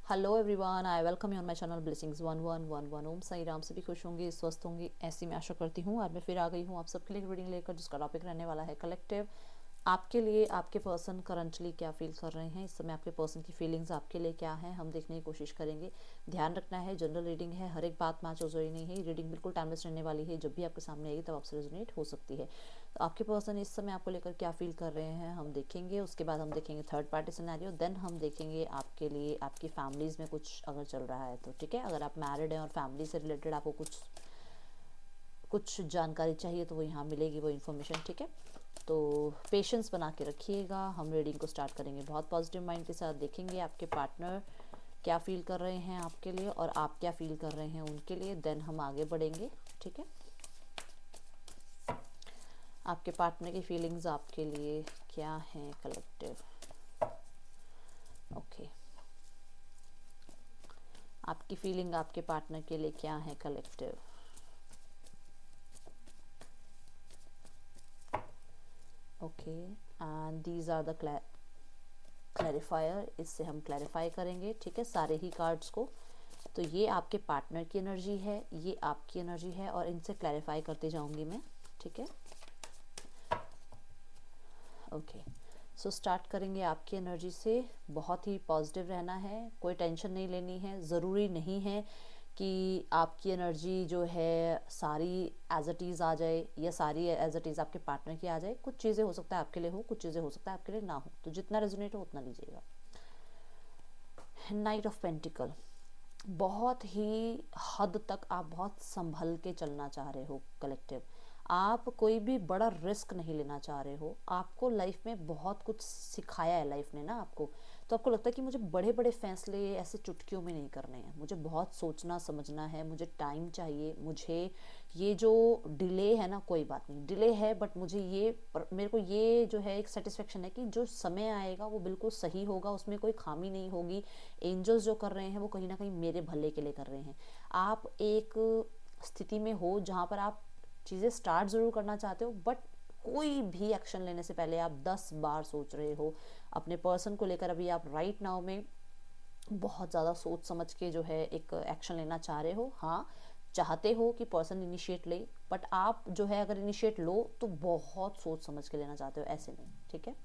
Hello everyone, I welcome you on my channel blessings 1111। ओम साई राम। सभी खुश होंगे, स्वस्थ होंगे, ऐसी मैं आशा करती हूँ। आज मैं फिर आ गई हूँ आप सबके लिए रीडिंग लेकर, जिसका टॉपिक रहने वाला है कलेक्टिव। आपके लिए आपके पर्सन करंटली क्या फील कर रहे हैं इस समय, आपके पर्सन की फीलिंग्स आपके लिए क्या है, हम देखने की कोशिश करेंगे। ध्यान रखना है, जनरल रीडिंग है, हर एक बात मैच हो रही नहीं है। रीडिंग बिल्कुल टाइमलेस रहने वाली है, जब भी आपके सामने आएगी तब आपसे रेजोनेट हो सकती है। तो आपके पर्सन इस समय आपको लेकर क्या फील कर रहे हैं हम देखेंगे। उसके बाद हम देखेंगे थर्ड पार्टी सिनेरियो, देन हम देखेंगे आपके लिए आपकी फैमिलीज़ में कुछ अगर चल रहा है तो ठीक है। अगर आप मैरिड हैं और फैमिली से रिलेटेड आपको कुछ कुछ जानकारी चाहिए तो वो यहाँ मिलेगी, वो इन्फॉर्मेशन, ठीक है। तो पेशेंस बना के रखिएगा, हम रीडिंग को स्टार्ट करेंगे बहुत पॉजिटिव माइंड के साथ। देखेंगे आपके पार्टनर क्या फील कर रहे हैं आपके लिए और आप क्या फील कर रहे हैं उनके लिए, देन हम आगे बढ़ेंगे, ठीक है। आपके पार्टनर की फीलिंग्स आपके लिए क्या हैं कलेक्टिव। ओके, आपकी फीलिंग आपके पार्टनर के लिए क्या है collective. Okay, and these are the clarifier. इससे हम क्लैरिफाई करेंगे, ठीक है, सारे ही कार्ड्स को। तो ये आपके पार्टनर की एनर्जी है, ये आपकी एनर्जी है, और इनसे क्लैरिफाई करते जाऊंगी मैं, ठीक है। ओके, सो स्टार्ट करेंगे आपकी एनर्जी से। बहुत ही पॉजिटिव रहना है, कोई टेंशन नहीं लेनी है। ज़रूरी नहीं है कि आपकी एनर्जी जो है सारी एज इट इज़ आ जाए या सारी एज इट इज़ आपके पार्टनर की आ जाए। कुछ चीज़ें हो सकता है आपके लिए हो, कुछ चीज़ें हो सकता है आपके लिए ना हो, तो जितना रेजोनेट हो उतना लीजिएगा। नाइट ऑफ पेंटिकल, बहुत ही हद तक आप बहुत संभल के चलना चाह रहे हो कलेक्टिव। आप कोई भी बड़ा रिस्क नहीं लेना चाह रहे हो। आपको लाइफ में बहुत कुछ सिखाया है लाइफ ने ना आपको, तो आपको लगता है कि मुझे बड़े बड़े फैसले ऐसे चुटकियों में नहीं करने हैं, मुझे बहुत सोचना समझना है, मुझे टाइम चाहिए। मुझे ये जो डिले है ना, कोई बात नहीं, डिले है, बट मुझे ये मेरे को ये जो है एक सेटिस्फेक्शन है कि जो समय आएगा वो बिल्कुल सही होगा, उसमें कोई खामी नहीं होगी। एंजल्स जो कर रहे हैं वो कहीं ना कहीं मेरे भले के लिए कर रहे हैं। आप एक स्थिति में हो जहाँ पर आप चीज़ें स्टार्ट ज़रूर करना चाहते हो, बट कोई भी एक्शन लेने से पहले आप 10 बार सोच रहे हो अपने पर्सन को लेकर। अभी आप राइट नाउ में बहुत ज़्यादा सोच समझ के जो है एक एक्शन लेना चाह रहे हो। हाँ, चाहते हो कि पर्सन इनिशिएट ले, बट आप जो है अगर इनिशिएट लो तो बहुत सोच समझ के लेना चाहते हो, ऐसे नहीं, ठीक है।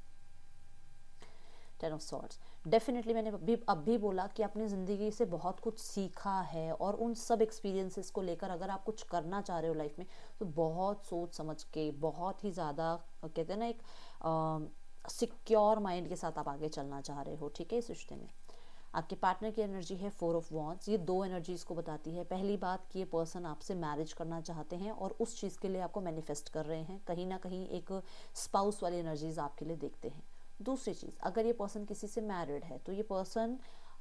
10 ऑफ सॉर्ड्स, डेफिनेटली मैंने अब भी बोला कि अपनी ज़िंदगी से बहुत कुछ सीखा है, और उन सब एक्सपीरियंसेस को लेकर अगर आप कुछ करना चाह रहे हो लाइफ में तो बहुत सोच समझ के, बहुत ही ज़्यादा कहते हैं ना एक सिक्योर माइंड के साथ आप आगे चलना चाह रहे हो, ठीक है। इस रिश्ते में आपके पार्टनर की एनर्जी है 4 ऑफ वॉन्ड्स। ये दो एनर्जीज को बताती है। पहली बात कि ये पर्सन आपसे मैरिज करना चाहते हैं और उस चीज़ के लिए आपको मैनिफेस्ट कर रहे हैं, कहीं ना कहीं एक स्पाउस वाली एनर्जीज आपके लिए देखते हैं। दूसरी चीज़, अगर ये पर्सन किसी से मैरिड है तो ये पर्सन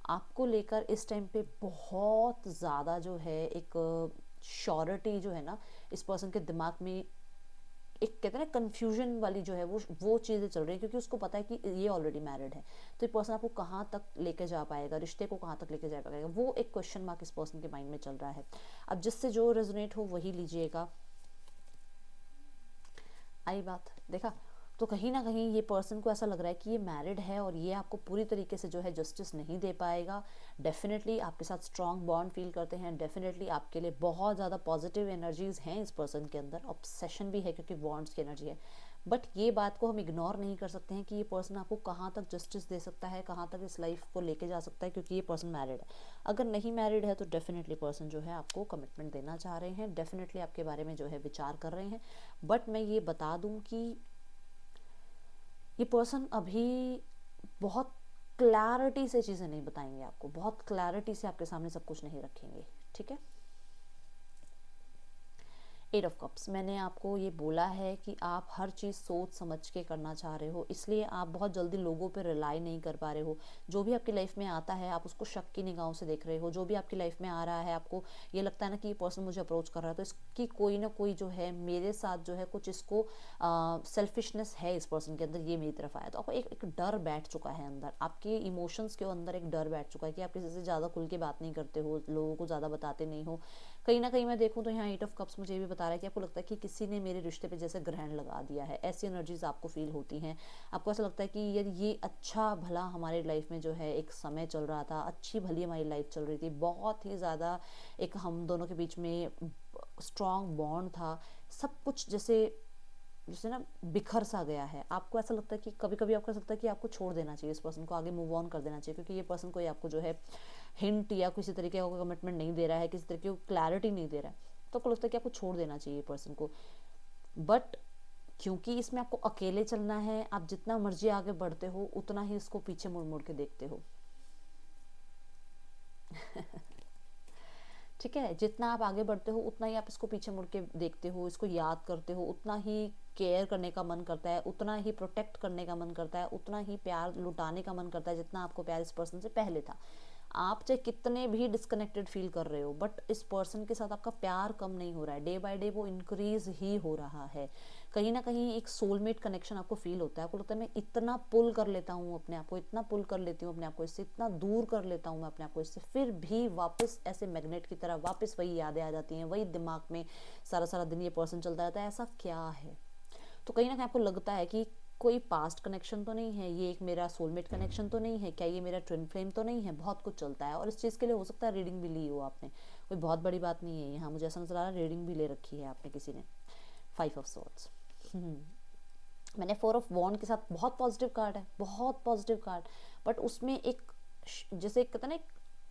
आपको लेकर इस टाइम पे बहुत ज़्यादा जो है एक श्योरिटी जो है ना इस पर्सन के दिमाग में, एक कहते हैं ना कन्फ्यूजन वाली जो है वो चीज़ें चल रही है, क्योंकि उसको पता है कि ये ऑलरेडी मैरिड है। तो ये पर्सन आपको कहाँ तक लेके जा पाएगा, रिश्ते को कहाँ तक लेके जा पाएगा, वो एक क्वेश्चन मार्क इस पर्सन के माइंड में चल रहा है। अब जिससे जो रेजोनेट हो वही लीजिएगा। आई बात, देखा। तो कहीं ना कहीं ये पर्सन को ऐसा लग रहा है कि ये मैरिड है और ये आपको पूरी तरीके से जो है जस्टिस नहीं दे पाएगा। डेफिनेटली आपके साथ स्ट्रॉन्ग बॉन्ड फील करते हैं, डेफिनेटली आपके लिए बहुत ज़्यादा पॉजिटिव एनर्जीज हैं इस पर्सन के अंदर, ऑब्सेशन भी है क्योंकि बॉन्ड्स की एनर्जी है। बट ये बात को हम इग्नोर नहीं कर सकते हैं कि ये पर्सन आपको कहाँ तक जस्टिस दे सकता है, कहाँ तक इस लाइफ को लेके जा सकता है, क्योंकि ये पर्सन मैरिड है। अगर नहीं मैरिड है तो डेफिनेटली पर्सन जो है आपको कमिटमेंट देना चाह रहे हैं, डेफिनेटली आपके बारे में जो है विचार कर रहे हैं। बट मैं ये बता दूं कि ये पर्सन अभी बहुत क्लैरिटी से चीज़ें नहीं बताएंगे आपको, बहुत क्लैरिटी से आपके सामने सब कुछ नहीं रखेंगे, ठीक है। 8 ऑफ कप्स, मैंने आपको ये बोला है कि आप हर चीज़ सोच समझ के करना चाह रहे हो, इसलिए आप बहुत जल्दी लोगों पे रिलाई नहीं कर पा रहे हो। जो भी आपकी लाइफ में आता है आप उसको शक की निगाहों से देख रहे हो। जो भी आपकी लाइफ में आ रहा है आपको ये लगता है ना कि ये पर्सन मुझे अप्रोच कर रहा है तो इसकी कोई ना कोई जो है मेरे साथ जो है कुछ इसको सेल्फिशनेस है इस पर्सन के अंदर, ये मेरी तरफ आया। तो आपको एक डर बैठ चुका है अंदर, आपके इमोशंस के अंदर एक डर बैठ चुका है कि आप किसी से ज़्यादा खुल के बात नहीं करते हो, लोगों को ज़्यादा बताते नहीं हो। कहीं ना कहीं मैं देखूं तो यहाँ 8 ऑफ कप्स मुझे ये भी बता रहा है कि आपको लगता है कि किसी ने मेरे रिश्ते पे जैसे ग्रहण लगा दिया है, ऐसी एनर्जीज आपको फील होती हैं। आपको ऐसा लगता है कि यार ये अच्छा भला हमारे लाइफ में जो है एक समय चल रहा था, अच्छी भली हमारी लाइफ चल रही थी, बहुत ही ज़्यादा एक हम दोनों के बीच में स्ट्रॉन्ग बॉन्ड था, सब कुछ जैसे जैसे ना बिखर सा गया है। आपको ऐसा लगता है कि कभी कभी आपको ऐसा लगता है कि आपको छोड़ देना चाहिए इस पर्सन को, आगे मूव ऑन कर देना चाहिए, क्योंकि ये पर्सन कोई आपको जो है हिंट या किसी तरीके का कमिटमेंट नहीं दे रहा है, किसी तरीके की क्लैरिटी नहीं दे रहा है, तो आपको लगता है कि आपको छोड़ देना चाहिए पर्सन को। बट क्योंकि इसमें आपको अकेले चलना है, आप जितना मर्जी आगे बढ़ते हो उतना ही इसको पीछे मुड़ मुड़ के देखते हो। ठीक है, जितना आप आगे बढ़ते हो उतना ही आप इसको पीछे मुड़ के देखते हो, इसको याद करते हो, उतना ही केयर करने का मन करता है, उतना ही प्रोटेक्ट करने का मन करता है, उतना ही प्यार लुटाने का मन करता है जितना आपको प्यार इस पर्सन से पहले था। आप चाहे कितने भी डिस्कनेक्टेड फील कर रहे हो, बट इस पर्सन के साथ आपका प्यार कम नहीं हो रहा है, डे बाय डे वो इंक्रीज ही हो रहा है। कहीं ना कहीं एक सोलमेट कनेक्शन आपको फील होता है, आपको लगता है मैं इतना पुल कर लेता हूँ अपने आप को, इतना पुल कर लेती हूँ अपने आप को इससे, इतना दूर कर लेता हूँ मैं अपने आप को इससे, फिर भी वापस ऐसे मैग्नेट की तरह वापस वही यादें आ जाती हैं, वही दिमाग में सारा सारा दिन ये पर्सन चलता रहता है, ऐसा क्या है। तो कहीं ना कहीं आपको लगता है कि कोई पास्ट कनेक्शन तो नहीं है, ये एक मेरा सोलमेट कनेक्शन तो नहीं है, क्या ये मेरा ट्विन फ्लेम तो नहीं है, बहुत कुछ चलता है। और इस चीज़ के लिए हो सकता है रीडिंग भी ली हो आपने, कोई बहुत बड़ी बात नहीं है, यहाँ मुझे ऐसा नजर आ रहा है रीडिंग भी ले रखी है आपने किसी ने। 5 ऑफ सॉर्ड्स, मैंने 4 ऑफ वॉन्ड के साथ, बहुत पॉजिटिव कार्ड है, बहुत पॉजिटिव कार्ड, बट उसमें एक जैसे कहते हैं ना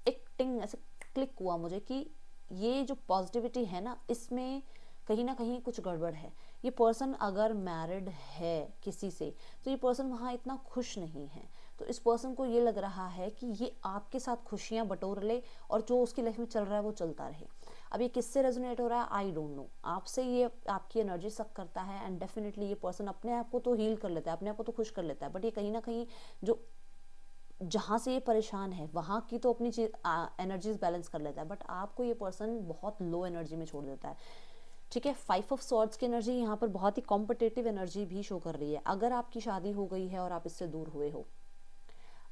एक टिंग ऐसे क्लिक हुआ मुझे कि ये जो पॉजिटिविटी है ना, इसमें कहीं ना कहीं कुछ गड़बड़ है। ये पर्सन अगर मैरिड है किसी से, तो ये पर्सन वहाँ इतना खुश नहीं है, तो इस पर्सन को ये लग रहा है कि ये आपके साथ खुशियाँ बटोर ले और जो उसकी लाइफ में चल रहा है वो चलता रहे। अब ये किससे रेजोनेट हो रहा है आई डोंट नो, आपसे ये आपकी एनर्जी सक करता है, एंड डेफिनेटली ये पर्सन अपने आप को तो हील कर लेता है, अपने आप को तो खुश कर लेता है, बट ये कहीं ना कहीं जो जहाँ से ये परेशान है वहाँ की तो अपनी चीज एनर्जीज बैलेंस कर लेता है, बट आपको ये पर्सन बहुत लो एनर्जी में छोड़ देता है। ठीक है, 5 ऑफ सॉर्ड्स की एनर्जी यहाँ पर बहुत ही कॉम्पिटेटिव एनर्जी भी शो कर रही है। अगर आपकी शादी हो गई है और आप इससे दूर हुए हो,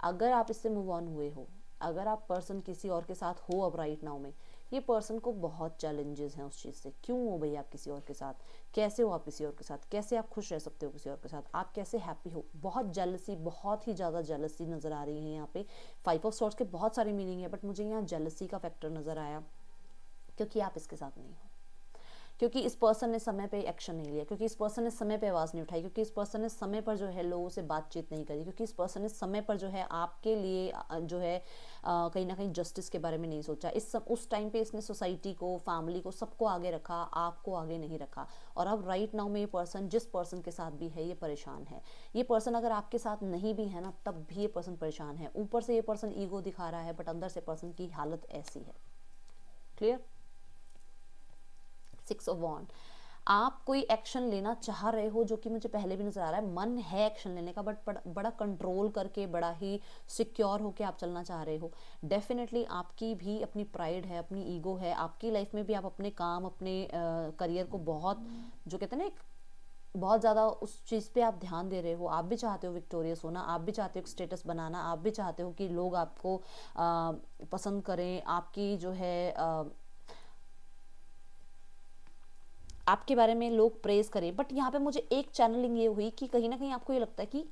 अगर आप इससे मूव ऑन हुए हो, अगर आप पर्सन किसी और के साथ हो अब राइट नाउ में, ये पर्सन को बहुत चैलेंजेस हैं उस चीज़ से। क्यों हो भाई आप किसी और के साथ, कैसे हो आप किसी और के साथ, कैसे आप खुश रह सकते हो किसी और के साथ, आप कैसे हैप्पी हो। बहुत जेलसी, बहुत ही ज़्यादा जेलसी नज़र आ रही है यहाँ पे। 5 ऑफ सॉर्ड्स के बहुत सारे मीनिंग है, बट मुझे यहाँ जेलसी का फैक्टर नज़र आया, क्योंकि आप इसके साथ नहीं हो, क्योंकि इस पर्सन ने समय पे एक्शन नहीं लिया, क्योंकि इस पर्सन ने समय पे आवाज़ नहीं उठाई, क्योंकि इस पर्सन ने समय पर जो है लोगों से बातचीत नहीं करी, क्योंकि इस पर्सन ने समय पर जो है आपके लिए जो है कहीं ना कहीं जस्टिस के बारे में नहीं सोचा। उस टाइम पे इसने सोसाइटी को, फैमिली को, सबको आगे रखा, आपको आगे नहीं रखा। और अब राइट नाउ में ये पर्सन जिस पर्सन के साथ भी है ये परेशान है। ये पर्सन अगर आपके साथ नहीं भी है ना, तब भी ये पर्सन परेशान है। ऊपर से ये पर्सन ईगो दिखा रहा है, बट अंदर से पर्सन की हालत ऐसी है। क्लियर। 6 ऑफ वॉन्ड, आप कोई एक्शन लेना चाह रहे हो, जो कि मुझे पहले भी नजर आ रहा है, मन है एक्शन लेने का, बट बड़ा कंट्रोल करके, बड़ा ही सिक्योर होके आप चलना चाह रहे हो। डेफिनेटली आपकी भी अपनी प्राइड है, अपनी ईगो है, आपकी लाइफ में भी आप अपने काम, अपने करियर को बहुत, जो कहते हैं ना, एक बहुत ज़्यादा उस चीज़ पे आप ध्यान दे रहे हो। आप भी चाहते हो विक्टोरियस होना, आप भी चाहते हो एक स्टेटस बनाना, आप भी चाहते हो कि लोग आपको पसंद करें, आपकी जो है आपके बारे में लोग प्रेज करें। बट यहाँ पे मुझे एक चैनलिंग ये हुई कि कहीं ना कहीं आपको ये लगता है कि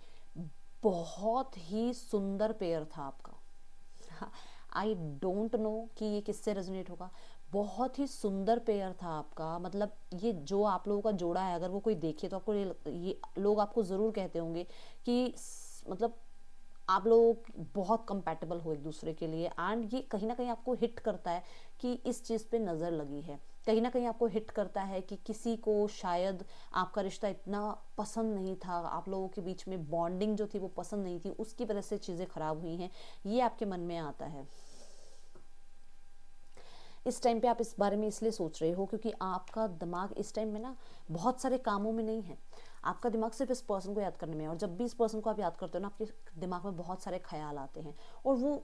बहुत ही सुंदर पेयर था आपका। आई डोंट नो कि ये किससे रेजोनेट होगा। बहुत ही सुंदर पेयर था आपका, मतलब ये जो आप लोगों का जोड़ा है, अगर वो कोई देखे तो आपको ये लोग आपको ज़रूर कहते होंगे कि मतलब आप लोग बहुत कंपैटिबल हो एक दूसरे के लिए। एंड ये कहीं ना कहीं आपको हिट करता है कि इस चीज़ पे नज़र लगी है, कहीं ना कहीं आपको हिट करता है कि किसी को शायद आपका रिश्ता इतना पसंद नहीं था, आप लोगों के बीच में बॉन्डिंग जो थी वो पसंद नहीं थी, उसकी वजह से चीज़ें खराब हुई हैं, ये आपके मन में आता है। इस टाइम पे आप इस बारे में इसलिए सोच रहे हो क्योंकि आपका दिमाग इस टाइम में ना बहुत सारे कामों में नहीं है, आपका दिमाग सिर्फ इस पर्सन को याद करने में है। और जब भी इस पर्सन को आप याद करते हो ना, आपके दिमाग में बहुत सारे ख्याल आते हैं, और वो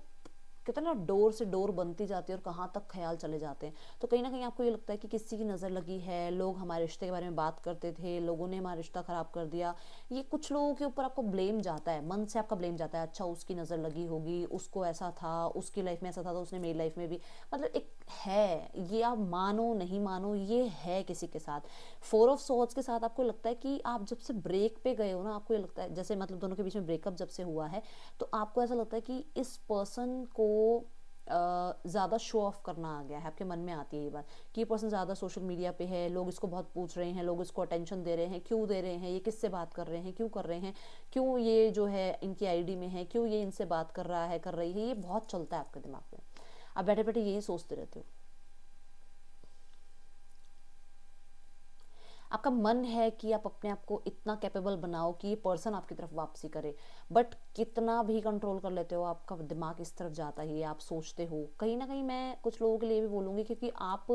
कहते हैं ना डोर से डोर बनती जाती है और कहाँ तक ख्याल चले जाते हैं। तो कहीं ना कहीं आपको ये लगता है कि किसी की नज़र लगी है, लोग हमारे रिश्ते के बारे में बात करते थे, लोगों ने हमारा रिश्ता ख़राब कर दिया। ये कुछ लोगों के ऊपर आपको ब्लेम जाता है, मन से आपका ब्लेम जाता है, अच्छा उसकी नज़र लगी होगी, उसको ऐसा था, उसकी लाइफ में ऐसा था तो उसने मेरी लाइफ में भी, मतलब एक है ये, आप मानो नहीं मानो ये है किसी के साथ। फोर ऑफ सॉर्ड्स के साथ आपको लगता है कि आप जब से ब्रेक पे गए हो ना, आपको ये लगता है जैसे मतलब दोनों के बीच में ब्रेकअप जब से हुआ है, तो आपको ऐसा लगता है कि इस पर्सन को ज़्यादा शो ऑफ करना आ गया है, आपके मन में आती है ये बात कि ये पर्सन ज़्यादा सोशल मीडिया पे है, लोग इसको बहुत पूछ रहे हैं, लोग इसको अटेंशन दे रहे हैं, क्यों दे रहे हैं, ये किससे बात कर रहे हैं, क्यों कर रहे हैं, क्यों ये जो है इनकी आईडी में है, क्यों ये इनसे बात कर रहा है, कर रही है, ये बहुत चलता है आपके दिमाग में। आप बैठे बैठे यही सोचते रहते हो। आपका मन है कि आप अपने आप को इतना कैपेबल बनाओ कि ये पर्सन आपकी तरफ वापसी करे, बट कितना भी कंट्रोल कर लेते हो आपका दिमाग इस तरफ जाता ही है, आप सोचते हो। कहीं ना कहीं मैं कुछ लोगों के लिए भी बोलूँगी क्योंकि आप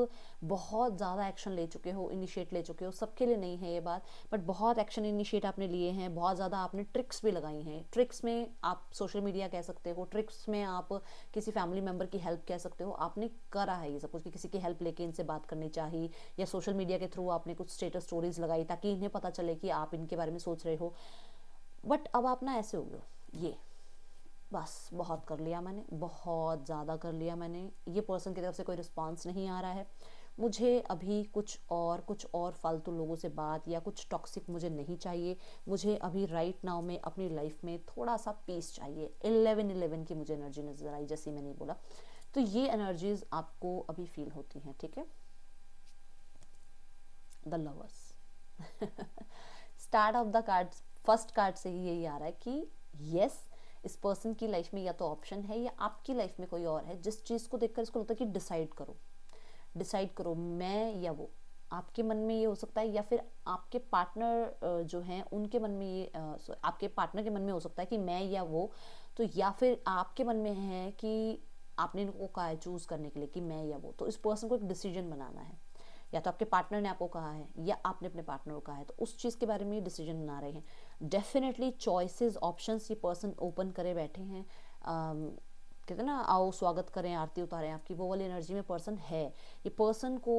बहुत ज़्यादा एक्शन ले चुके हो, इनिशिएट ले चुके हो, सबके लिए नहीं है ये बात, बट बहुत एक्शन इनिशिएट आपने लिए हैं, बहुत ज़्यादा आपने ट्रिक्स भी लगाई हैं। ट्रिक्स में आप सोशल मीडिया कह सकते हो, ट्रिक्स में आप किसी फैमिली मेम्बर की हेल्प कह सकते हो, आपने करा है ये सब कुछ कि किसी की हेल्प लेके इनसे बात करनी चाहिए, या सोशल मीडिया के थ्रू आपने कुछ स्टेटस स्टोरीज लगाई ताकि इन्हें पता चले कि आप इनके बारे में सोच रहे हो। बट अब आप ना ऐसे हो गए हो, ये बस बहुत कर लिया मैंने, बहुत ज़्यादा कर लिया मैंने, ये पर्सन की तरफ से कोई रिस्पॉन्स नहीं आ रहा है, मुझे अभी कुछ और फालतू लोगों से बात या कुछ टॉक्सिक मुझे नहीं चाहिए, मुझे अभी राइट नाउ में अपनी लाइफ में थोड़ा सा पीस चाहिए। 11-11 की मुझे एनर्जी नजर आई, जैसे मैंने बोला, तो ये एनर्जीज आपको अभी फील होती हैं, ठीक है। The lovers start of the cards, first card से ही यही आ रहा है कि यस, इस पर्सन की लाइफ में या तो ऑप्शन है या आपकी लाइफ में कोई और है, जिस चीज़ को देखकर इसको लगता है कि डिसाइड करो, डिसाइड करो मैं या वो। आपके मन में ये हो सकता है, या फिर आपके पार्टनर जो हैं उनके मन में ये आपके पार्टनर के मन में हो सकता है कि मैं या वो, तो या फिर आपके मन में है कि आपने इनको कहा है चूज करने के लिए कि मैं या वो, तो इस पर्सन को एक डिसीजन बनाना है, या तो आपके पार्टनर ने आपको कहा है या आपने अपने पार्टनर को कहा है, तो उस चीज़ के बारे में डिसीजन बना रहे हैं। डेफिनेटली चॉइसेस, ऑप्शंस ये पर्सन ओपन करे बैठे हैं। कहते हैं ना आओ स्वागत करें, आरती उतारें आपकी, वो वाली एनर्जी में पर्सन है। ये पर्सन को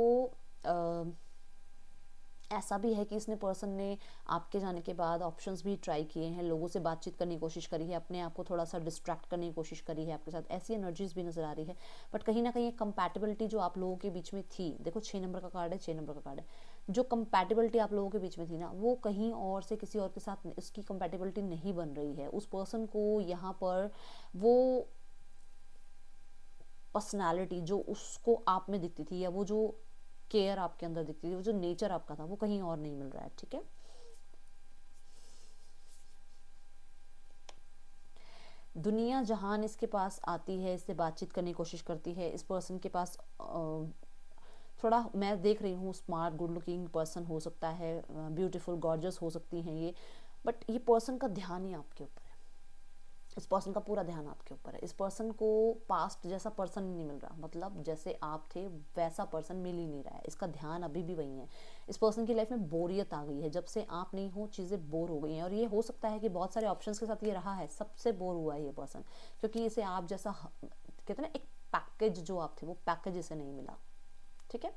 ऐसा भी है कि इसने पर्सन ने आपके जाने के बाद ऑप्शंस भी ट्राई किए हैं, लोगों से बातचीत करने की कोशिश करी है, अपने आप को थोड़ा सा डिस्ट्रैक्ट करने की कोशिश करी है आपके साथ, ऐसी एनर्जीज भी नजर आ रही है। बट कहीं ना कहीं कंपैटिबिलिटी जो आप लोगों के बीच में थी, देखो 6 नंबर का कार्ड है, 6 नंबर का कार्ड है, जो कंपैटिबिलिटी आप लोगों के बीच में थी ना, वो कहीं और से किसी और के साथ इसकी कंपैटिबिलिटी नहीं बन रही है। उस पर्सन को यहाँ पर वो पर्सनालिटी जो उसको आप में दिखती थी, या वो जो केयर आपके अंदर दिखती थी, वो जो नेचर आपका था, वो कहीं और नहीं मिल रहा है, ठीक है। दुनिया जहान इसके पास आती है, इससे बातचीत करने की कोशिश करती है, इस पर्सन के पास थोड़ा मैं देख रही हूँ स्मार्ट गुड लुकिंग पर्सन हो सकता है, ब्यूटीफुल गॉर्जियस हो सकती हैं ये, बट ये पर्सन का ध्यान ही आपके ऊपर है, इस पर्सन का पूरा ध्यान आपके ऊपर है। इस पर्सन को पास्ट जैसा पर्सन नहीं मिल रहा, मतलब जैसे आप थे वैसा पर्सन मिल ही नहीं रहा है, इसका ध्यान अभी भी वही है। इस पर्सन की लाइफ में बोरियत आ गई है, जब से आप नहीं हो चीज़ें बोर हो गई हैं, और ये हो सकता है कि बहुत सारे ऑप्शंस के साथ ये रहा है, सबसे बोर हुआ है ये पर्सन, क्योंकि इसे आप जैसा कहते हैं ना एक पैकेज जो आप थे, वो पैकेज इसे नहीं मिला, ठीक है।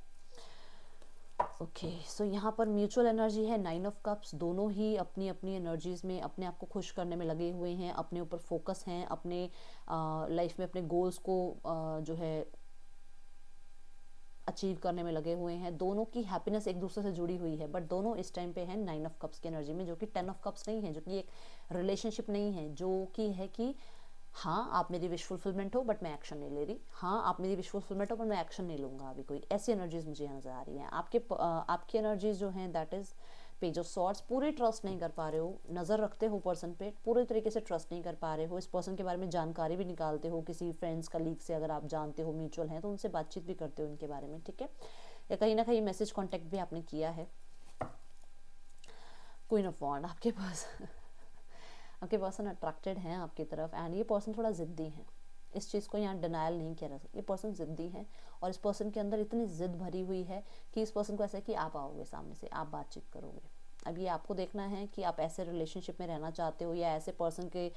ओके सो यहाँ पर म्यूचुअल एनर्जी है 9 ऑफ कप्स, दोनों ही अपनी अपनी एनर्जीज में अपने आप को खुश करने में लगे हुए हैं, अपने ऊपर फोकस हैं, अपने लाइफ में अपने गोल्स को जो है अचीव करने में लगे हुए हैं। दोनों की हैप्पीनेस एक दूसरे से जुड़ी हुई है, बट दोनों इस टाइम पे हैं 9 ऑफ कप्स की एनर्जी में, जो कि 10 ऑफ कप्स नहीं है, जो कि एक रिलेशनशिप नहीं है, जो कि है कि हाँ आप मेरी विश फुलफिलमेंट हो बट मैं एक्शन नहीं ले रही, हाँ आप मेरी विश फुलफिलमेंट हो बट मैं एक्शन नहीं लूँगा अभी कोई, ऐसी एनर्जीज मुझे यहाँ नज़र आ रही हैं। आपकी एनर्जीज जो हैं that is page of swords, पूरे ट्रस्ट नहीं कर पा रहे हो, नज़र रखते हो पर्सन पे, पूरे तरीके से ट्रस्ट नहीं कर पा रहे हो, इस पर्सन के बारे में जानकारी भी निकालते हो किसी फ्रेंड्स कलीग से, अगर आप जानते हो म्यूचुअल हैं तो उनसे बातचीत भी करते हो इनके बारे में, ठीक है, या कहीं ना कहीं मैसेज कॉन्टेक्ट भी आपने किया है। क्वीन ऑफ वॉन्ड आपके पास आपके पर्सन अट्रैक्टेड हैं आपकी तरफ, एंड ये पर्सन थोड़ा ज़िद्दी है, इस चीज़ को यहाँ डिनायल नहीं किया जा सकता, ये पर्सन ज़िद्दी है, और इस पर्सन के अंदर इतनी ज़िद भरी हुई है कि इस पर्सन को ऐसा है कि आप आओगे सामने से, आप बातचीत करोगे, अब ये आपको देखना है कि आप ऐसे रिलेशनशिप में रहना चाहते हो या ऐसे पर्सन के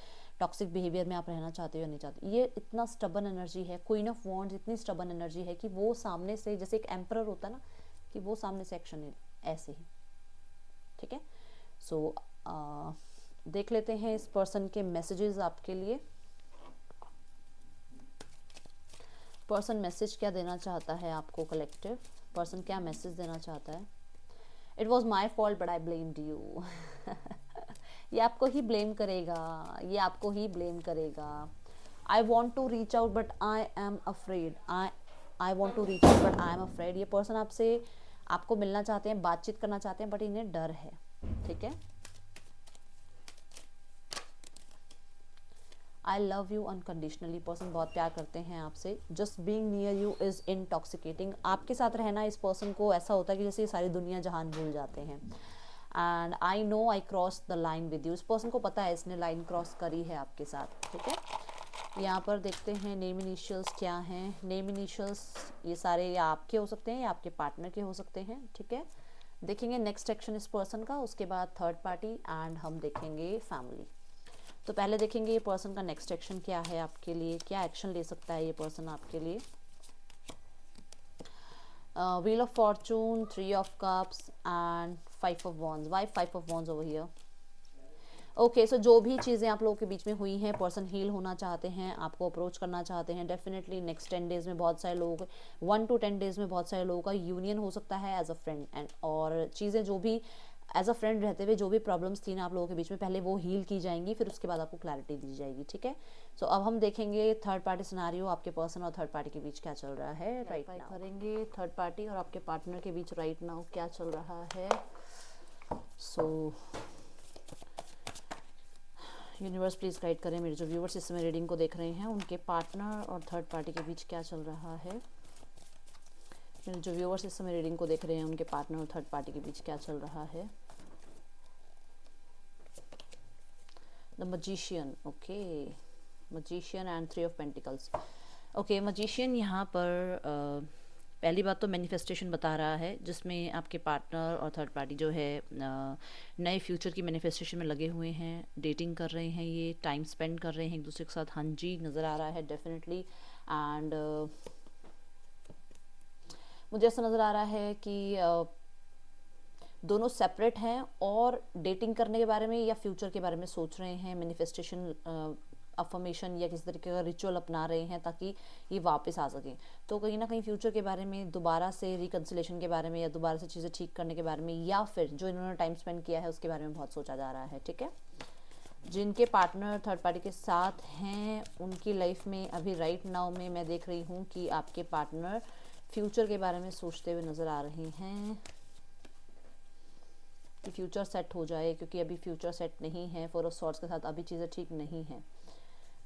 टॉक्सिक बिहेवियर में आप रहना चाहते हो या नहीं चाहते। ये इतना स्टबन एनर्जी है, क्वीन ऑफ वॉन्ड्स इतनी स्टबन एनर्जी है कि वो सामने से, जैसे एक एम्परर होता है ना, कि वो सामने से एक्शन ले, ऐसे ही। ठीक है, सो देख लेते हैं इस पर्सन के मैसेजेस आपके लिए। पर्सन मैसेज क्या देना चाहता है आपको कलेक्टिव, पर्सन क्या मैसेज देना चाहता है। It was my fault but I blamed you. ये आपको ही ब्लेम करेगा, ये आपको ही ब्लेम करेगा। I want to reach out but I am afraid, I want to reach out but I am afraid. ये पर्सन आपसे, आपको मिलना चाहते हैं, बातचीत करना चाहते हैं, बट इन्हें डर है। ठीक है, I love you unconditionally, person बहुत प्यार करते हैं आपसे। Just being near you is intoxicating, आपके साथ रहना इस पर्सन को ऐसा होता है कि जैसे ये सारी दुनिया जहान भूल जाते हैं। And I know I cross the line with you, इस पर्सन को पता है इसने लाइन क्रॉस करी है आपके साथ। ठीक है, यहाँ पर देखते हैं नेम इनिशियल्स क्या हैं। नेम इनिशियल्स ये सारे या आपके हो सकते हैं या आपके पार्टनर के हो सकते हैं। ठीक है, देखेंगे नेक्स्ट एक्शन इस पर्सन का, उसके बाद थर्ड पार्टी एंड हम देखेंगे फैमिली। तो पहले देखेंगे ये पर्सन का नेक्स्ट एक्शन क्या है आपके लिए, क्या एक्शन ले सकता है ये पर्सन आपके लिए। Wheel of fortune, 3 of cups and 5 of wands. Why 5 of wands over here? Okay, so जो भी चीज़ें आप लोगों के बीच में हुई हैं, पर्सन हील होना चाहते हैं, आपको अप्रोच करना चाहते हैं। डेफिनेटली नेक्स्ट 10 डेज़ में बहुत सारे लोगों, 1 to 10 डेज़ में बहुत सारे लोगों का यूनियन हो सकता है एज अ फ्रेंड एंड, और चीज़ें जो भी एज अ फ्रेंड रहते हुए जो भी प्रॉब्लम्स थी ना आप लोगों के बीच में, पहले वो हील की जाएंगी, फिर उसके बाद आपको क्लैरिटी दी जाएगी। ठीक है, सो अब हम देखेंगे थर्ड पार्टी सिनारियो, आपके पर्सन और थर्ड पार्टी के बीच क्या चल रहा है राइट नाउ। करेंगे थर्ड पार्टी और आपके पार्टनर के बीच राइट नाउ क्या चल रहा है। सो यूनिवर्स प्लीज़ गाइड करें मेरे जो व्यूवर्स इस समय रीडिंग को देख रहे हैं, उनके पार्टनर और थर्ड पार्टी के बीच क्या चल रहा है। मेरे जो व्यूवर्स इस समय रीडिंग को देख रहे हैं, उनके पार्टनर और थर्ड पार्टी के बीच क्या चल रहा है। The magician, okay, magician and 3 of pentacles. Okay, magician यहाँ पर पहली बात तो मैनिफेस्टेशन बता रहा है, जिसमें आपके पार्टनर और थर्ड पार्टी जो है नए फ्यूचर की मैनिफेस्टेशन में लगे हुए हैं, डेटिंग कर रहे हैं, ये टाइम स्पेंड कर रहे हैं एक दूसरे के साथ। हाँ जी, नज़र आ रहा है डेफिनेटली। एंड मुझे ऐसा नज़र आ रहा है कि दोनों सेपरेट हैं और डेटिंग करने के बारे में या फ्यूचर के बारे में सोच रहे हैं। मैनिफेस्टेशन, अफर्मेशन या किसी तरीके का रिचुअल अपना रहे हैं ताकि ये वापस आ सकें। तो कहीं ना कहीं फ्यूचर के बारे में, दोबारा से रिकन्सिलेशन के बारे में या दोबारा से चीज़ें ठीक करने के बारे में, या फिर जो इन्होंने टाइम स्पेंड किया है उसके बारे में बहुत सोचा जा रहा है। ठीक है, जिनके पार्टनर थर्ड पार्टी के साथ हैं उनकी लाइफ में अभी राइट नाउ में मैं देख रही हूँ कि आपके पार्टनर फ्यूचर के बारे में सोचते हुए नज़र आ रहे हैं कि फ्यूचर सेट हो जाए, क्योंकि अभी फ्यूचर सेट नहीं है। 4 ऑफ सॉर्ड्स के साथ अभी चीज़ें ठीक नहीं हैं।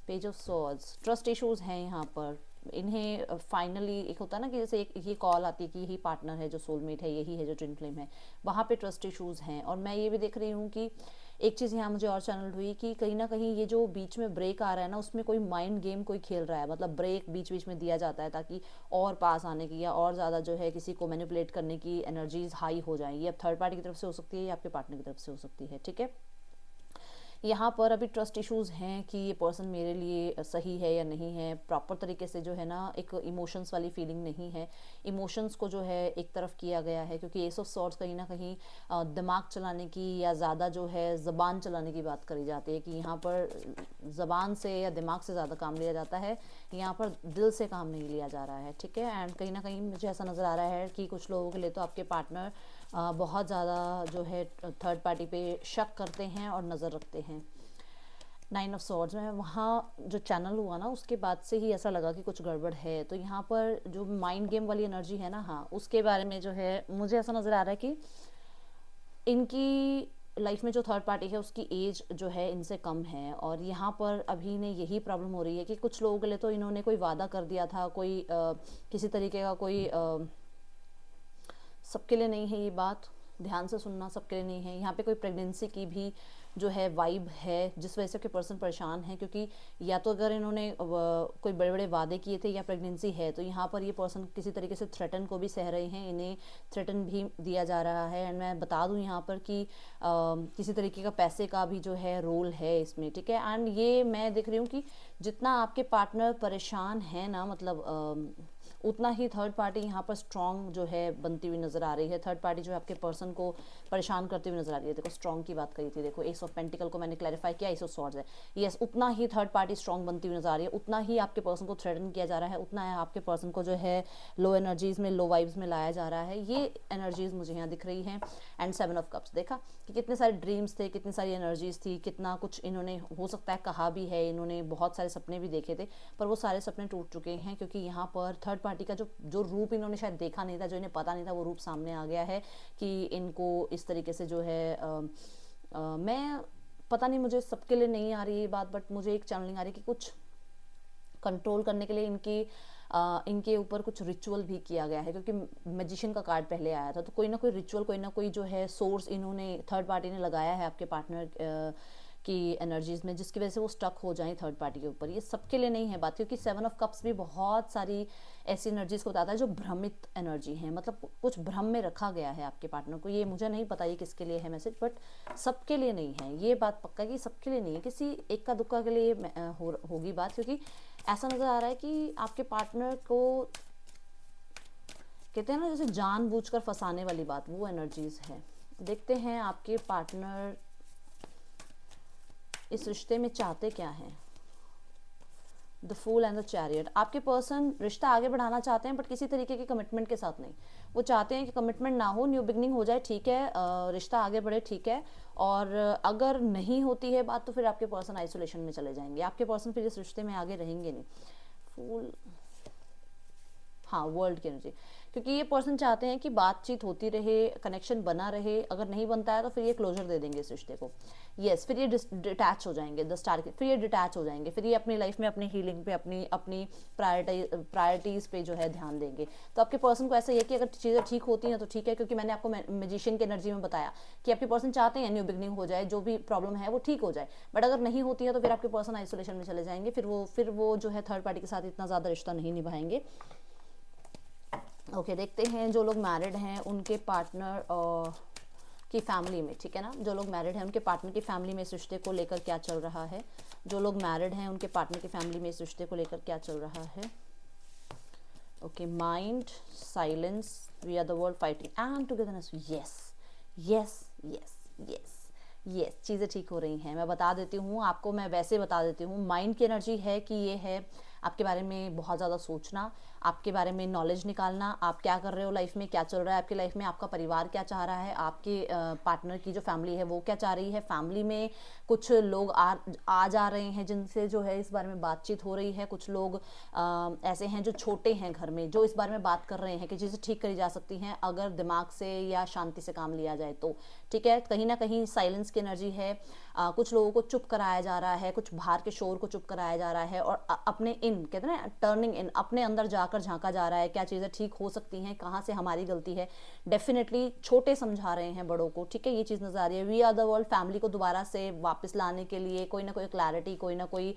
Page of swords, trust issues हैं यहाँ पर। इन्हें फाइनली एक होता है ना कि जैसे एक ये कॉल आती है कि यही पार्टनर है जो सोलमेट है, यही है जो ट्विन फ्लेम है, वहाँ पे ट्रस्ट इश्यूज हैं। और मैं ये भी देख रही हूँ कि एक चीज़ यहाँ मुझे और चैनल हुई कि कहीं ना कहीं ये जो बीच में ब्रेक आ रहा है ना, उसमें कोई माइंड गेम कोई खेल रहा है। मतलब ब्रेक बीच बीच में दिया जाता है ताकि और पास आने की या और ज़्यादा जो है किसी को मैनिपुलेट करने की एनर्जीज हाई हो जाएंगी। ये अब थर्ड पार्टी की तरफ से हो सकती है या आपके पार्टनर की तरफ से हो सकती है। ठीक है, यहाँ पर अभी ट्रस्ट इश्यूज हैं कि ये पर्सन मेरे लिए सही है या नहीं है। प्रॉपर तरीके से जो है ना, एक इमोशंस वाली फीलिंग नहीं है। इमोशंस को जो है एक तरफ किया गया है, क्योंकि एस ऑफ सॉर्ड्स कहीं ना कहीं दिमाग चलाने की या ज़्यादा जो है ज़बान चलाने की बात करी जाती है कि यहाँ पर ज़बान से या दिमाग से ज़्यादा काम लिया जाता है, यहाँ पर दिल से काम नहीं लिया जा रहा है। ठीक है, एंड कहीं ना कहीं मुझे ऐसा नज़र आ रहा है कि कुछ लोगों के लिए तो आपके पार्टनर बहुत ज़्यादा जो है थर्ड पार्टी पे शक करते हैं और नज़र रखते हैं। 9 ऑफ सॉर्ड्स में वहाँ जो चैनल हुआ ना, उसके बाद से ही ऐसा लगा कि कुछ गड़बड़ है। तो यहाँ पर जो माइंड गेम वाली एनर्जी है ना, हाँ, उसके बारे में जो है मुझे ऐसा नज़र आ रहा है कि इनकी लाइफ में जो थर्ड पार्टी है उसकी एज जो है इनसे कम है। और यहाँ पर अभी ने यही प्रॉब्लम हो रही है कि कुछ लोगों के लिए तो इन्होंने कोई वादा कर दिया था, कोई किसी तरीके का कोई सबके लिए नहीं है ये बात, ध्यान से सुनना, सबके लिए नहीं है। यहाँ पे कोई प्रेगनेंसी की भी जो है वाइब है जिस वजह से आपके पर्सन परेशान है, क्योंकि या तो अगर इन्होंने कोई बड़े बड़े वादे किए थे या प्रेगनेंसी है, तो यहाँ पर ये पर्सन किसी तरीके से थ्रेटन को भी सह रहे हैं, इन्हें थ्रेटन भी दिया जा रहा है। एंड मैं बता दूँ यहाँ पर कि किसी तरीके का पैसे का भी जो है रोल है इसमें, ठीक है। एंड ये मैं देख रही हूँ कि जितना आपके पार्टनर परेशान है ना, मतलब उतना ही थर्ड पार्टी यहाँ पर स्ट्रॉन्ग जो है बनती हुई नजर आ रही है। थर्ड पार्टी जो है आपके पर्सन को परेशान करती हुई नजर आ रही है। देखो स्ट्रॉन्ग की बात करी थी, देखो एस ऑफ पेंटिकल को मैंने क्लैरिफाई किया, एस ऑफ स्वॉर्ड्स है। यस, उतना ही थर्ड पार्टी स्ट्रॉन्ग बनती हुई नजर आ रही है, उतना ही आपके पर्सन को थ्रेटन किया जा रहा है, उतना है आपके पर्सन को जो है लो एनर्जीज में, लो वाइब्स में लाया जा रहा है। ये एनर्जीज मुझे यहाँ दिख रही हैं। एंड 7 ऑफ कप्स, देखा कि कितने सारे ड्रीम्स थे, कितनी सारी एनर्जीज थी, कितना कुछ इन्होंने हो सकता है कहा भी है, इन्होंने बहुत सारे सपने भी देखे थे, पर वो सारे सपने टूट चुके हैं, क्योंकि यहाँ पर थर्ड पार्टी का जो रूप इन्होंने शायद देखा नहीं था, जो इन्हें पता नहीं था, वो रूप सामने आ गया है कि इनको इस तरीके से जो है मैं पता नहीं, मुझे सबके लिए नहीं आ रही ये बात, बट मुझे एक चैनलिंग आ रही है कि कुछ कंट्रोल करने के लिए इनके ऊपर कुछ रिचुअल भी किया गया है, क्योंकि मैजिशियन का कार्ड पहले आया था। तो कोई ना कोई रिचुअल, कोई ना कोई जो है सोर्स इन्होंने, थर्ड पार्टी ने लगाया है आपके पार्टनर की एनर्जीज में, जिसकी वजह से वो स्टक हो जाए थर्ड पार्टी के ऊपर। ये सबके लिए नहीं है बात, क्योंकि 7 ऑफ कप्स भी बहुत सारी ऐसी एनर्जीज को बताता है जो भ्रमित एनर्जी है, मतलब कुछ भ्रम में रखा गया है आपके पार्टनर को। ये मुझे नहीं पता ये किसके लिए है मैसेज, बट सबके लिए नहीं है, ये बात पक्का कि सबके लिए नहीं है, किसी एक का दुक्का के लिए होगी बात, क्योंकि ऐसा नजर आ रहा है कि आपके पार्टनर को कहते हैं ना जैसे जानबूझकर फंसाने वाली बात, वो एनर्जीज है। देखते हैं आपके पार्टनर इस रिश्ते में चाहते क्या हैं। The fool and the chariot, आपके पर्सन रिश्ता आगे बढ़ाना चाहते हैं, बट किसी तरीके के कमिटमेंट के साथ नहीं। वो चाहते हैं कि कमिटमेंट ना हो, न्यू बिगनिंग हो जाए, ठीक है, रिश्ता आगे बढ़े, ठीक है, और अगर नहीं होती है बात तो फिर आपके पर्सन आइसोलेशन में चले जाएंगे, आपके पर्सन फिर इस रिश्ते में आगे रहेंगे नहीं। फूल, हाँ, वर्ल्ड की एनर्जी, क्योंकि ये पर्सन चाहते हैं कि बातचीत होती रहे, कनेक्शन बना रहे, अगर नहीं बनता है तो फिर ये क्लोजर दे देंगे इस रिश्ते को। यस, फिर ये डिटैच हो जाएंगे, द स्टार के, फिर ये डिटैच हो जाएंगे, फिर ये अपनी लाइफ में अपनी हीलिंग पे, अपनी प्रायोरिटीज़ पे जो है ध्यान देंगे। तो आपके पर्सन को ऐसा ही है कि अगर चीज़ें ठीक होती हैं तो ठीक है, क्योंकि मैंने आपको मैजिशियन की एनर्जी में बताया कि आपके पर्सन चाहते हैं न्यू बिगनिंग हो जाए, जो भी प्रॉब्लम है वो ठीक हो जाए, बट अगर नहीं होती है तो फिर आपके पर्सन आइसोलेशन में चले जाएंगे, फिर वो जो है थर्ड पार्टी के साथ इतना ज़्यादा रिश्ता नहीं निभाएंगे। ओके, देखते हैं जो लोग मैरिड हैं उनके पार्टनर की फैमिली में, ठीक है ना, जो लोग मैरिड हैं उनके पार्टनर की फैमिली में इस रिश्ते को लेकर क्या चल रहा है। जो लोग मैरिड हैं उनके पार्टनर की फैमिली में इस रिश्ते को लेकर क्या चल रहा है। Okay, mind, silence, we are the world fighting and togetherness. Yes yes yes yes yes, चीज़ें ठीक हो रही हैं। मैं बता देती हूँ आपको, मैं वैसे बता देती हूँ, माइंड की एनर्जी है कि ये है आपके बारे में बहुत ज़्यादा सोचना, आपके बारे में नॉलेज निकालना, आप क्या कर रहे हो लाइफ में, क्या चल रहा है आपकी लाइफ में, आपका परिवार क्या चाह रहा है, आपके पार्टनर की जो फैमिली है वो क्या चाह रही है। फैमिली में कुछ लोग आ जा रहे हैं जिनसे जो है इस बारे में बातचीत हो रही है। कुछ लोग ऐसे हैं जो छोटे हैं घर में, जो इस बारे में बात कर रहे हैं कि चीज़ें ठीक करी जा सकती हैं अगर दिमाग से या शांति से काम लिया जाए तो, ठीक है। कहीं ना कहीं साइलेंस की एनर्जी है, कुछ लोगों को चुप कराया जा रहा है, कुछ बाहर के शोर को चुप कराया जा रहा है, और अपने इन कहते हैं ना टर्निंग इन, अपने अंदर जाकर झांका जा रहा है, क्या चीज़ें ठीक हो सकती हैं, कहाँ से हमारी गलती है। डेफिनेटली छोटे समझा रहे हैं बड़ों को, ठीक है, ये चीज़ नजर आ रही है। We are the world family को दोबारा से वापस लाने के लिए कोई ना कोई क्लैरिटी, कोई ना कोई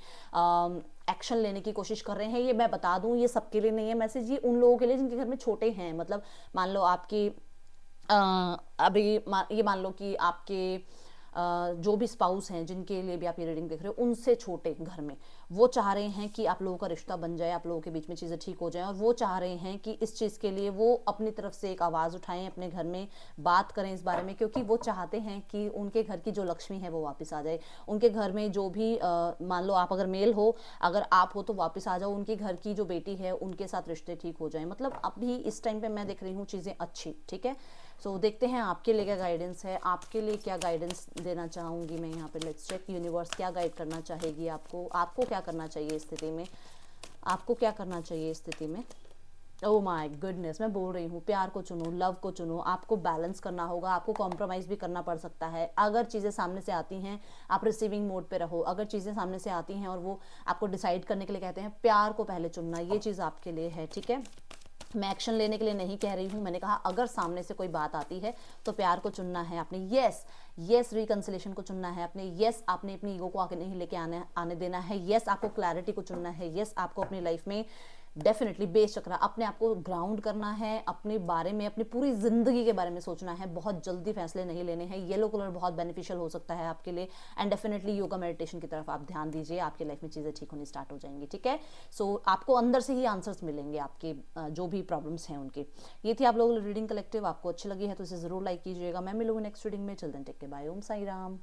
एक्शन लेने की कोशिश कर रहे हैं। ये मैं बता दूं, ये सबके लिए नहीं है मैसेज, ये उन लोगों के लिए जिनके घर में छोटे हैं। मतलब मान लो आपकी अभी ये मान लो कि आपके जो भी स्पाउस हैं जिनके लिए भी आप ये रीडिंग देख रहे हो, उनसे छोटे घर में वो चाह रहे हैं कि आप लोगों का रिश्ता बन जाए, आप लोगों के बीच में चीज़ें ठीक हो जाएं, और वो चाह रहे हैं कि इस चीज़ के लिए वो अपनी तरफ से एक आवाज़ उठाएं, अपने घर में बात करें इस बारे में, क्योंकि वो चाहते हैं कि उनके घर की जो लक्ष्मी है वो वापस आ जाए। उनके घर में जो भी मान लो आप अगर मेल हो, अगर आप हो तो वापस आ जाओ, उनके घर की जो बेटी है उनके साथ रिश्ते ठीक हो जाए। मतलब अभी इस टाइम पर मैं देख रही हूँ चीज़ें अच्छी, ठीक है। सो देखते हैं आपके लिए क्या गाइडेंस है, आपके लिए क्या गाइडेंस देना चाहूँगी मैं यहाँ पे। लेट्स चेक, यूनिवर्स क्या गाइड करना चाहेगी आपको क्या करना चाहिए इस स्थिति में, आपको क्या करना चाहिए इस स्थिति में। ओह माय गुडनेस, मैं बोल रही हूँ प्यार को चुनो, लव को चुनो, आपको बैलेंस करना होगा, आपको कॉम्प्रोमाइज़ भी करना पड़ सकता है। अगर चीज़ें सामने से आती हैं आप रिसीविंग मोड पे रहो, अगर चीज़ें सामने से आती हैं और वो आपको डिसाइड करने के लिए कहते हैं प्यार को पहले चुनना, ये चीज़ आपके लिए है, ठीक है। मैं एक्शन लेने के लिए नहीं कह रही हूँ, मैंने कहा अगर सामने से कोई बात आती है तो प्यार को चुनना है आपने, यस रिकंसिलेशन को चुनना है आपने, यस आपने अपनी ईगो को आगे नहीं लेके आने देना है, यस आपको क्लैरिटी को चुनना है, यस आपको अपनी लाइफ में डेफिनेटली बेस चक्रा अपने आप को ग्राउंड करना है, अपने बारे में, अपनी पूरी जिंदगी के बारे में सोचना है, बहुत जल्दी फैसले नहीं लेने हैं। येलो कलर बहुत बेनिफिशियल हो सकता है आपके लिए, एंड डेफिनेटली योगा मेडिटेशन की तरफ आप ध्यान दीजिए, आपकी लाइफ में चीज़ें ठीक होनी स्टार्ट हो जाएंगी, ठीक है। सो आपको अंदर से ही आंसर्स मिलेंगे आपके जो भी प्रॉब्लम्स हैं उनके। ये थी आप लोगों की रीडिंग कलेक्टिव। आपको अच्छी लगी है तो इसे जरूर लाइक कीजिएगा। मैं मिलूंगी नेक्स्ट रीडिंग में। चल देन टेक के बाय। ओम साई राम।